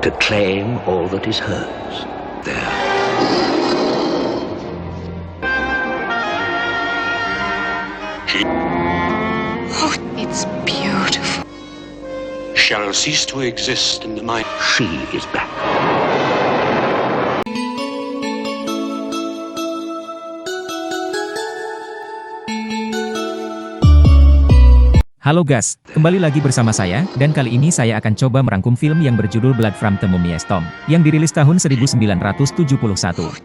to claim all that is hers. There. Oh, it's beautiful. Shall cease to exist in the mind. She is back. Halo guys, kembali lagi bersama saya, dan kali ini saya akan coba merangkum film yang berjudul Blood from the Mummy's Tomb, yang dirilis tahun 1971.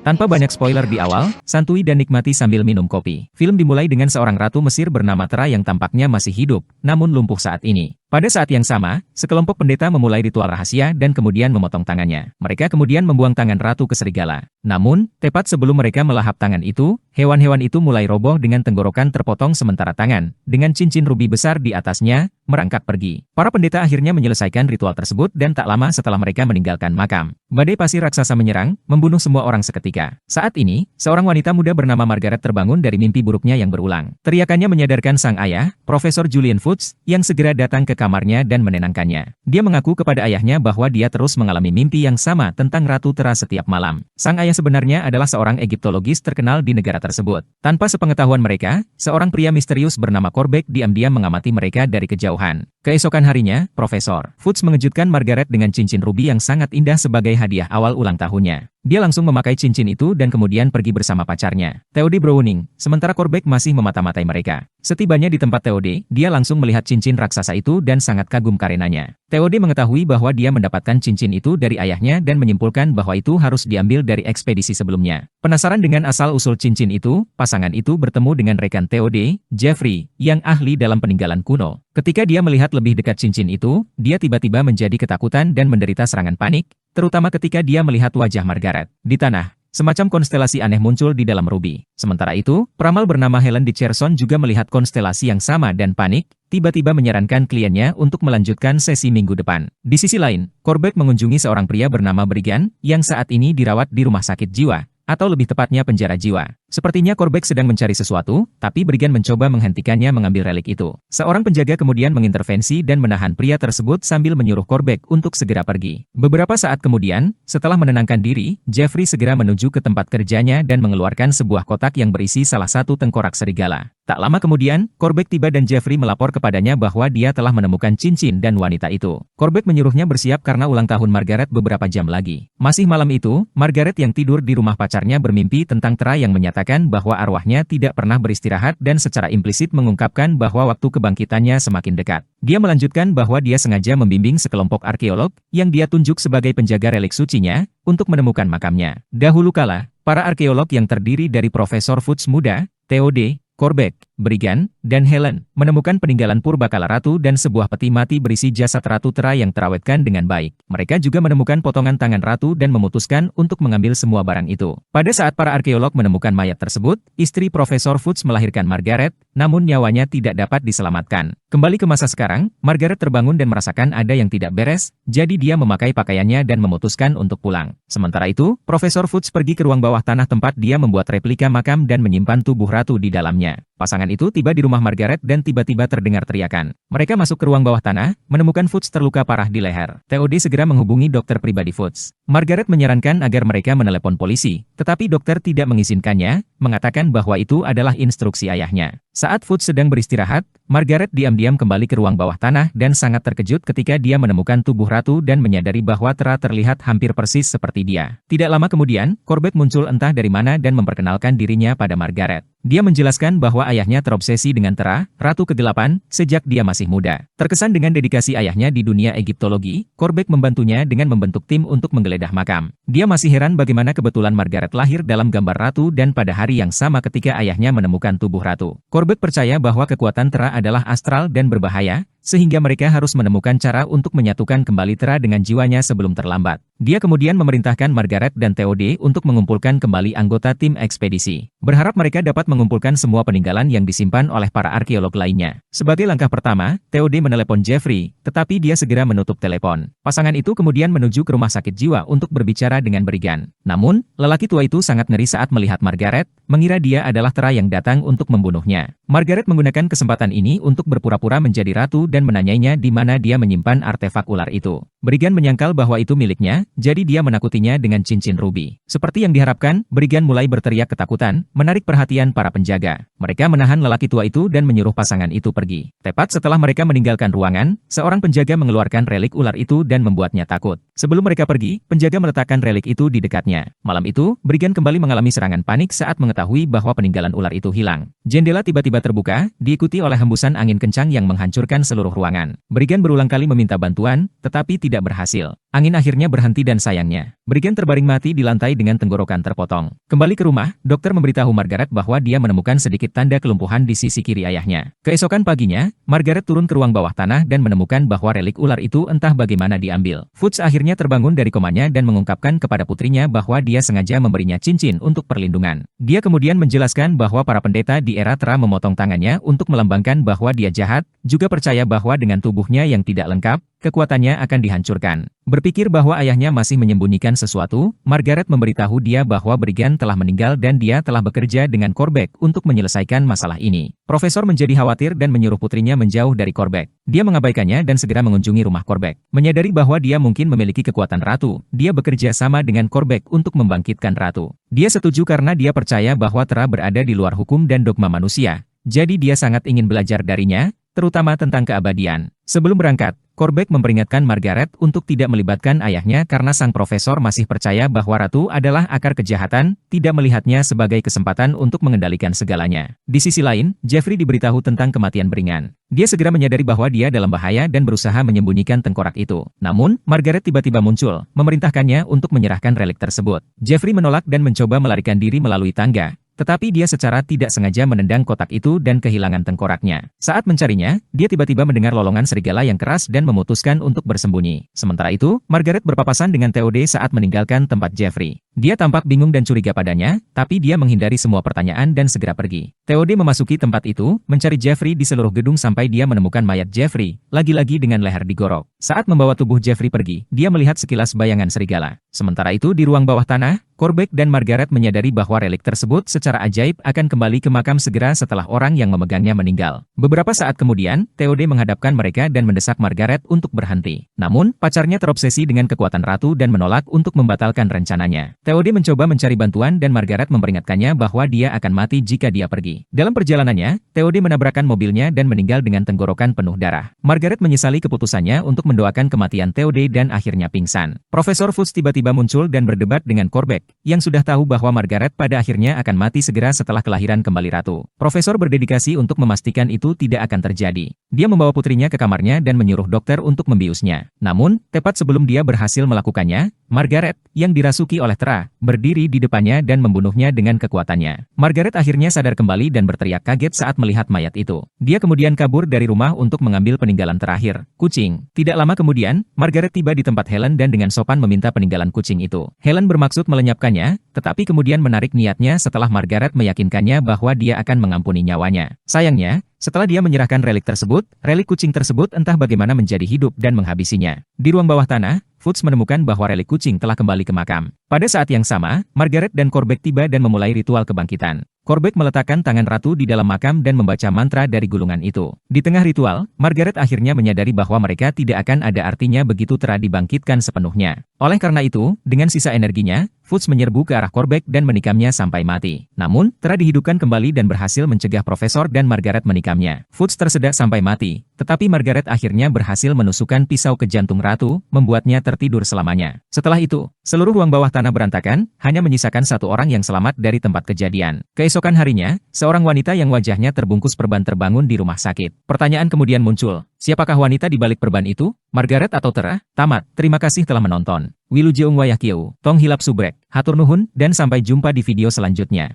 Tanpa banyak spoiler di awal, santui dan nikmati sambil minum kopi. Film dimulai dengan seorang ratu Mesir bernama Tera yang tampaknya masih hidup, namun lumpuh saat ini. Pada saat yang sama, sekelompok pendeta memulai ritual rahasia dan kemudian memotong tangannya. Mereka kemudian membuang tangan ratu ke serigala. Namun, tepat sebelum mereka melahap tangan itu, hewan-hewan itu mulai roboh dengan tenggorokan terpotong sementara tangan, dengan cincin rubi besar di atasnya, merangkak pergi. Para pendeta akhirnya menyelesaikan ritual tersebut dan tak lama setelah mereka meninggalkan makam. Badai pasir raksasa menyerang, membunuh semua orang seketika. Saat ini, seorang wanita muda bernama Margaret terbangun dari mimpi buruknya yang berulang. Teriakannya menyadarkan sang ayah, Profesor Julian Foots, yang segera datang ke kamarnya dan menenangkannya. Dia mengaku kepada ayahnya bahwa dia terus mengalami mimpi yang sama tentang Ratu Tera setiap malam. Sang ayah sebenarnya adalah seorang Egiptologis terkenal di negara tersebut. Tanpa sepengetahuan mereka, seorang pria misterius bernama Corbett diam-diam mengamati mereka dari kejauhan. Keesokan harinya, Profesor Foots mengejutkan Margaret dengan cincin rubi yang sangat indah sebagai hadiah awal ulang tahunnya. Dia langsung memakai cincin itu dan kemudian pergi bersama pacarnya, Theodore Browning, sementara Corbett masih memata-matai mereka. Setibanya di tempat Theodore, dia langsung melihat cincin raksasa itu dan sangat kagum karenanya. Theodore mengetahui bahwa dia mendapatkan cincin itu dari ayahnya dan menyimpulkan bahwa itu harus diambil dari ekspedisi sebelumnya. Penasaran dengan asal-usul cincin itu, pasangan itu bertemu dengan rekan Theodore, Jeffrey, yang ahli dalam peninggalan kuno. Ketika dia melihat lebih dekat cincin itu, dia tiba-tiba menjadi ketakutan dan menderita serangan panik, terutama ketika dia melihat wajah Margaret. Di tanah, semacam konstelasi aneh muncul di dalam rubi. Sementara itu, peramal bernama Helen Dickerson juga melihat konstelasi yang sama dan panik, tiba-tiba menyarankan kliennya untuk melanjutkan sesi minggu depan. Di sisi lain, Corbett mengunjungi seorang pria bernama Brigand, yang saat ini dirawat di rumah sakit jiwa, atau lebih tepatnya penjara jiwa. Sepertinya Corbett sedang mencari sesuatu, tapi Brigand mencoba menghentikannya mengambil relik itu. Seorang penjaga kemudian mengintervensi dan menahan pria tersebut sambil menyuruh Corbett untuk segera pergi. Beberapa saat kemudian, setelah menenangkan diri, Jeffrey segera menuju ke tempat kerjanya dan mengeluarkan sebuah kotak yang berisi salah satu tengkorak serigala. Tak lama kemudian, Corbett tiba dan Jeffrey melapor kepadanya bahwa dia telah menemukan cincin dan wanita itu. Corbett menyuruhnya bersiap karena ulang tahun Margaret beberapa jam lagi. Masih malam itu, Margaret yang tidur di rumah pacarnya bermimpi tentang Tera yang menyatakan bahwa arwahnya tidak pernah beristirahat dan secara implisit mengungkapkan bahwa waktu kebangkitannya semakin dekat. Dia melanjutkan bahwa dia sengaja membimbing sekelompok arkeolog yang dia tunjuk sebagai penjaga relik sucinya untuk menemukan makamnya. Dahulu kala, para arkeolog yang terdiri dari Profesor Foots muda, Theodore, Corbett, Brigand, dan Helen menemukan peninggalan purbakala ratu dan sebuah peti mati berisi jasad Ratu Tera yang terawetkan dengan baik. Mereka juga menemukan potongan tangan ratu dan memutuskan untuk mengambil semua barang itu. Pada saat para arkeolog menemukan mayat tersebut, istri Profesor Foots melahirkan Margaret, namun nyawanya tidak dapat diselamatkan. Kembali ke masa sekarang, Margaret terbangun dan merasakan ada yang tidak beres, jadi dia memakai pakaiannya dan memutuskan untuk pulang. Sementara itu, Profesor Foots pergi ke ruang bawah tanah tempat dia membuat replika makam dan menyimpan tubuh ratu di dalamnya. Pasangan itu tiba di rumah Margaret dan tiba-tiba terdengar teriakan. Mereka masuk ke ruang bawah tanah, menemukan Foots terluka parah di leher. Theodore segera menghubungi dokter pribadi Foots. Margaret menyarankan agar mereka menelepon polisi, tetapi dokter tidak mengizinkannya, mengatakan bahwa itu adalah instruksi ayahnya. Saat Foots sedang beristirahat, Margaret diam-diam kembali ke ruang bawah tanah dan sangat terkejut ketika dia menemukan tubuh ratu dan menyadari bahwa Tera terlihat hampir persis seperti dia. Tidak lama kemudian, Corbett muncul entah dari mana dan memperkenalkan dirinya pada Margaret. Dia menjelaskan bahwa ayahnya terobsesi dengan Tera, Ratu ke-8, sejak dia masih muda. Terkesan dengan dedikasi ayahnya di dunia Egiptologi, Corbett membantunya dengan membentuk tim untuk menggeledah makam. Dia masih heran bagaimana kebetulan Margaret lahir dalam gambar ratu dan pada hari yang sama ketika ayahnya menemukan tubuh ratu. Corbett percaya bahwa kekuatan Tera adalah astral dan berbahaya, sehingga mereka harus menemukan cara untuk menyatukan kembali Tera dengan jiwanya sebelum terlambat. Dia kemudian memerintahkan Margaret dan Theodore untuk mengumpulkan kembali anggota tim ekspedisi. Berharap mereka dapat mengumpulkan semua peninggalan yang disimpan oleh para arkeolog lainnya. Sebagai langkah pertama, Theodore menelepon Jeffrey, tetapi dia segera menutup telepon. Pasangan itu kemudian menuju ke rumah sakit jiwa untuk berbicara dengan Brigand. Namun, lelaki tua itu sangat ngeri saat melihat Margaret, mengira dia adalah Tera yang datang untuk membunuhnya. Margaret menggunakan kesempatan ini untuk berpura-pura menjadi ratu dan menanyainya di mana dia menyimpan artefak ular itu. Brigand menyangkal bahwa itu miliknya, jadi dia menakutinya dengan cincin ruby. Seperti yang diharapkan, Brigand mulai berteriak ketakutan, menarik perhatian para penjaga. Mereka menahan lelaki tua itu dan menyuruh pasangan itu pergi. Tepat setelah mereka meninggalkan ruangan, seorang penjaga mengeluarkan relik ular itu dan membuatnya takut. Sebelum mereka pergi, penjaga meletakkan relik itu di dekatnya. Malam itu, Brigand kembali mengalami serangan panik saat mengetahui bahwa peninggalan ular itu hilang. Jendela tiba-tiba terbuka, diikuti oleh hembusan angin kencang yang menghancurkan seluruh ruangan. Brigand berulang kali meminta bantuan, tetapi tidak berhasil. Angin akhirnya berhenti dan sayangnya, Brigand terbaring mati di lantai dengan tenggorokan terpotong. Kembali ke rumah, dokter memberitahu Margaret bahwa dia menemukan sedikit tanda kelumpuhan di sisi kiri ayahnya. Keesokan paginya, Margaret turun ke ruang bawah tanah dan menemukan bahwa relik ular itu entah bagaimana diambil. Fuchs akhirnya terbangun dari komanya dan mengungkapkan kepada putrinya bahwa dia sengaja memberinya cincin untuk perlindungan. Dia kemudian menjelaskan bahwa para pendeta di era Terra memotong tangannya untuk melambangkan bahwa dia jahat, juga percaya bahwa dengan tubuhnya yang tidak lengkap, kekuatannya akan dihancurkan. Berpikir bahwa ayahnya masih menyembunyikan sesuatu, Margaret memberitahu dia bahwa Brigand telah meninggal dan dia telah bekerja dengan Korbeck untuk menyelesaikan masalah ini. Profesor menjadi khawatir dan menyuruh putrinya menjauh dari Korbeck. Dia mengabaikannya dan segera mengunjungi rumah Korbeck. Menyadari bahwa dia mungkin memiliki kekuatan ratu, dia bekerja sama dengan Korbeck untuk membangkitkan ratu. Dia setuju karena dia percaya bahwa Terra berada di luar hukum dan dogma manusia. Jadi dia sangat ingin belajar darinya, terutama tentang keabadian. Sebelum berangkat, Korbeck memperingatkan Margaret untuk tidak melibatkan ayahnya karena sang profesor masih percaya bahwa ratu adalah akar kejahatan, tidak melihatnya sebagai kesempatan untuk mengendalikan segalanya. Di sisi lain, Jeffrey diberitahu tentang kematian Brigand. Dia segera menyadari bahwa dia dalam bahaya dan berusaha menyembunyikan tengkorak itu. Namun, Margaret tiba-tiba muncul, memerintahkannya untuk menyerahkan relik tersebut. Jeffrey menolak dan mencoba melarikan diri melalui tangga. Tetapi dia secara tidak sengaja menendang kotak itu dan kehilangan tengkoraknya. Saat mencarinya, dia tiba-tiba mendengar lolongan serigala yang keras dan memutuskan untuk bersembunyi. Sementara itu, Margaret berpapasan dengan Theode saat meninggalkan tempat Jeffrey. Dia tampak bingung dan curiga padanya, tapi dia menghindari semua pertanyaan dan segera pergi. Theode memasuki tempat itu, mencari Jeffrey di seluruh gedung sampai dia menemukan mayat Jeffrey, lagi-lagi dengan leher digorok. Saat membawa tubuh Jeffrey pergi, dia melihat sekilas bayangan serigala. Sementara itu di ruang bawah tanah, Korbeck dan Margaret menyadari bahwa relik tersebut secara ajaib akan kembali ke makam segera setelah orang yang memegangnya meninggal. Beberapa saat kemudian, Theode menghadapkan mereka dan mendesak Margaret untuk berhenti. Namun, pacarnya terobsesi dengan kekuatan ratu dan menolak untuk membatalkan rencananya. Theode mencoba mencari bantuan dan Margaret memperingatkannya bahwa dia akan mati jika dia pergi. Dalam perjalanannya, Theode menabrakkan mobilnya dan meninggal dengan tenggorokan penuh darah. Margaret menyesali keputusannya untuk mendoakan kematian Theode dan akhirnya pingsan. Profesor Fuchs tiba-tiba muncul dan berdebat dengan Korbeck, yang sudah tahu bahwa Margaret pada akhirnya akan mati segera setelah kelahiran kembali ratu. Profesor berdedikasi untuk memastikan itu tidak akan terjadi. Dia membawa putrinya ke kamarnya dan menyuruh dokter untuk membiusnya. Namun, tepat sebelum dia berhasil melakukannya, Margaret, yang dirasuki oleh Terra, berdiri di depannya dan membunuhnya dengan kekuatannya. Margaret akhirnya sadar kembali dan berteriak kaget saat melihat mayat itu. Dia kemudian kabur dari rumah untuk mengambil peninggalan terakhir, kucing. Tidak lama kemudian, Margaret tiba di tempat Helen dan dengan sopan meminta peninggalan kucing itu. Helen bermaksud melenyapkannya, tetapi kemudian menarik niatnya setelah Margaret meyakinkannya bahwa dia akan mengampuni nyawanya. Sayangnya, setelah dia menyerahkan relik tersebut, relik kucing tersebut entah bagaimana menjadi hidup dan menghabisinya. Di ruang bawah tanah, Fuchs menemukan bahwa relik kucing telah kembali ke makam. Pada saat yang sama, Margaret dan Korbeck tiba dan memulai ritual kebangkitan. Korbeck meletakkan tangan ratu di dalam makam dan membaca mantra dari gulungan itu. Di tengah ritual, Margaret akhirnya menyadari bahwa mereka tidak akan ada artinya begitu Terra dibangkitkan sepenuhnya. Oleh karena itu, dengan sisa energinya, Fuchs menyerbu ke arah Korbeck dan menikamnya sampai mati. Namun, Terra dihidupkan kembali dan berhasil mencegah Profesor dan Margaret menikamnya. Fuchs tersedak sampai mati, tetapi Margaret akhirnya berhasil menusukkan pisau ke jantung ratu, membuatnya tertidur selamanya. Setelah itu, seluruh ruang bawah tanah berantakan, hanya menyisakan satu orang yang selamat dari tempat kejadian. Keesokan harinya, seorang wanita yang wajahnya terbungkus perban terbangun di rumah sakit. Pertanyaan kemudian muncul, siapakah wanita di balik perban itu? Margaret atau Terra? Tamat, terima kasih telah menonton. Wilujeng Wayahkieu, Tong Hilap Subrek, Hatur Nuhun, dan sampai jumpa di video selanjutnya.